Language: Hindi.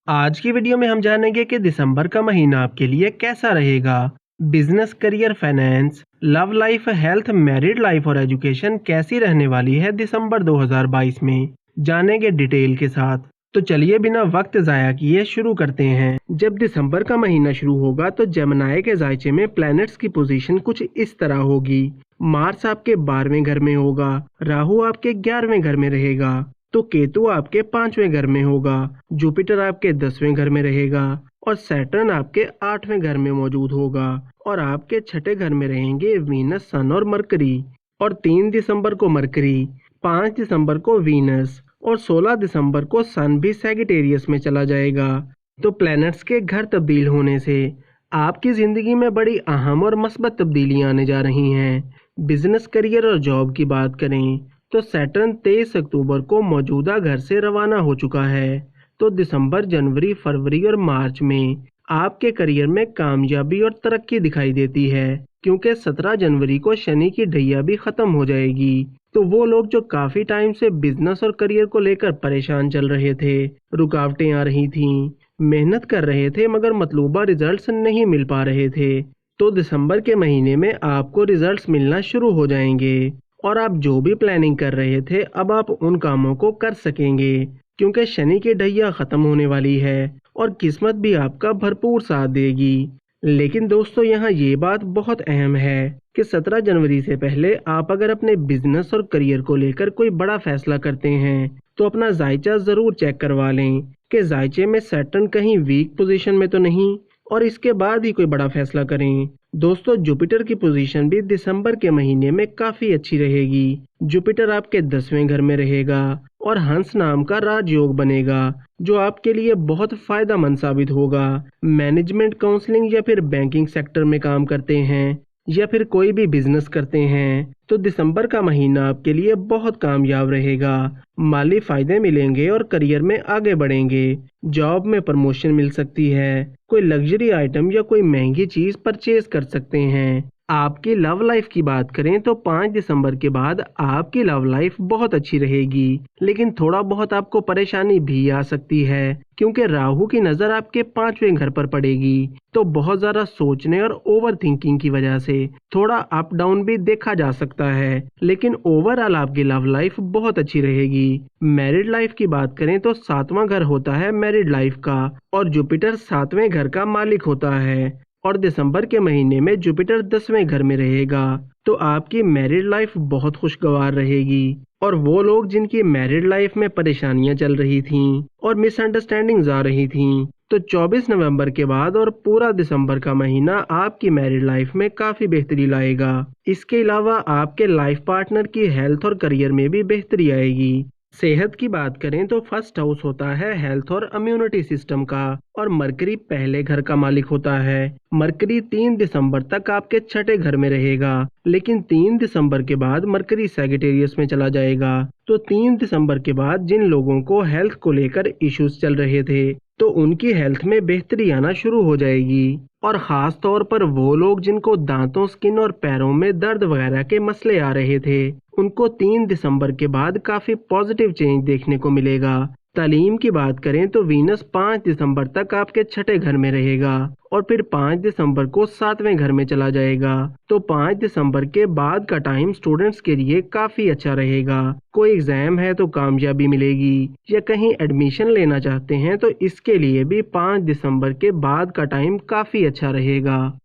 आज की वीडियो में हम जानेंगे कि दिसंबर का महीना आपके लिए कैसा रहेगा। Business, career, finance, love life, health, married life और एजुकेशन कैसी रहने वाली है दिसंबर 2022 में, जानेंगे डिटेल के साथ। तो चलिए बिना वक्त ज़ाया किए शुरू करते हैं। जब दिसंबर का महीना शुरू होगा तो जेमिनी के जायचे में प्लैनेट्स की पोजीशन कुछ इस तरह होगी। मार्स आपके 12वें घर में होगा, राहु आपके 11वें घर में रहेगा, तो केतु आपके 5वें घर में होगा, जुपिटर आपके 10वें घर में रहेगा और सैटर्न आपके 8वें घर में मौजूद होगा। और आपके छठे घर में रहेंगे वीनस, सन और मरकरी। और 3 दिसंबर को मरकरी, 5 दिसंबर को वीनस और 16 दिसंबर को सन भी सैजिटेरियस में चला जाएगा। तो प्लैनेट्स के घर तब्दील होने से आपकी ज़िंदगी में बड़ी अहम और मस्बत तब्दीलियां आने जा रही हैं। बिजनेस, करियर और जॉब की बात करें तो सैटर्न 23 अक्टूबर को मौजूदा घर से रवाना हो चुका है। तो दिसंबर, जनवरी, फरवरी और मार्च में आपके करियर में कामयाबी और तरक्की दिखाई देती है, क्योंकि 17 जनवरी को शनि की ढैया भी खत्म हो जाएगी। तो वो लोग जो काफी टाइम से बिजनेस और करियर को लेकर परेशान चल रहे थे, रुकावटें आ रही थीं, मेहनत कर रहे थे मगर मतलूबा रिजल्ट्स नहीं मिल पा रहे थे, तो दिसंबर के महीने में आपको रिजल्ट्स मिलना शुरू हो जाएंगे और आप जो भी प्लानिंग कर रहे थे अब आप उन कामों को कर सकेंगे, क्योंकि शनि की ढैया खत्म होने वाली है और किस्मत भी आपका भरपूर साथ देगी। लेकिन दोस्तों, यहाँ ये बात बहुत अहम है कि 17 जनवरी से पहले आप अगर अपने बिजनेस और करियर को लेकर कोई बड़ा फैसला करते हैं तो अपना जायचा ज़रूर चेक करवा लें कि जायचे में सैटर्न कहीं वीक पोजीशन में तो नहीं, और इसके बाद ही कोई बड़ा फैसला करें। दोस्तों, जुपिटर की पोजीशन भी दिसंबर के महीने में काफ़ी अच्छी रहेगी। जुपिटर आपके 10वें घर में रहेगा और हंस नाम का राजयोग बनेगा, जो आपके लिए बहुत फायदेमंद साबित होगा। मैनेजमेंट, काउंसलिंग या फिर बैंकिंग सेक्टर में काम करते हैं या फिर कोई भी बिजनेस करते हैं तो दिसंबर का महीना आपके लिए बहुत कामयाब रहेगा। माली फायदे मिलेंगे और करियर में आगे बढ़ेंगे। जॉब में प्रमोशन मिल सकती है, कोई लग्जरी आइटम या कोई महंगी चीज परचेज कर सकते हैं। आपकी लव लाइफ की बात करें तो 5 दिसंबर के बाद आपकी लव लाइफ बहुत अच्छी रहेगी, लेकिन थोड़ा बहुत आपको परेशानी भी आ सकती है, क्योंकि राहु की नज़र आपके 5वें घर पर पड़ेगी। तो बहुत ज़्यादा सोचने और ओवर थिंकिंग की वजह से थोड़ा अप डाउन भी देखा जा सकता है, लेकिन ओवरऑल आपकी लव लाइफ बहुत अच्छी रहेगी। मैरिड लाइफ की बात करें तो 7वां घर होता है मैरिड लाइफ का और जुपिटर 7वें घर का मालिक होता है, और दिसंबर के महीने में जुपिटर 10वें घर में रहेगा। तो आपकी मैरिड लाइफ बहुत खुशगवार रहेगी और वो लोग जिनकी मैरिड लाइफ में परेशानियां चल रही थीं और मिसअंडरस्टैंडिंग्स आ रही थीं, तो 24 नवंबर के बाद और पूरा दिसंबर का महीना आपकी मैरिड लाइफ में काफ़ी बेहतरी लाएगा। इसके अलावा आपके लाइफ पार्टनर की हेल्थ और करियर में भी बेहतरी आएगी। सेहत की बात करें तो फर्स्ट हाउस होता है हेल्थ और इम्यूनिटी सिस्टम का और मरकरी पहले घर का मालिक होता है। मरकरी 3 दिसंबर तक आपके छठे घर में रहेगा, लेकिन 3 दिसंबर के बाद मरकरी सैजिटेरियस में चला जाएगा। तो 3 दिसंबर के बाद जिन लोगों को हेल्थ को लेकर इश्यूज चल रहे थे तो उनकी हेल्थ में बेहतरी आना शुरू हो जाएगी, और ख़ास तौर पर वो लोग जिनको दांतों, स्किन और पैरों में दर्द वगैरह के मसले आ रहे थे उनको 3 दिसंबर के बाद काफ़ी पॉजिटिव चेंज देखने को मिलेगा। तालीम की बात करें तो वीनस 5 दिसंबर तक आपके छठे घर में रहेगा और फिर 5 दिसंबर को 7वें घर में चला जाएगा। तो 5 दिसंबर के बाद का टाइम स्टूडेंट्स के लिए काफ़ी अच्छा रहेगा। कोई एग्ज़ाम है तो कामयाबी मिलेगी, या कहीं एडमिशन लेना चाहते हैं तो इसके लिए भी 5 दिसंबर के बाद का टाइम काफ़ी अच्छा रहेगा।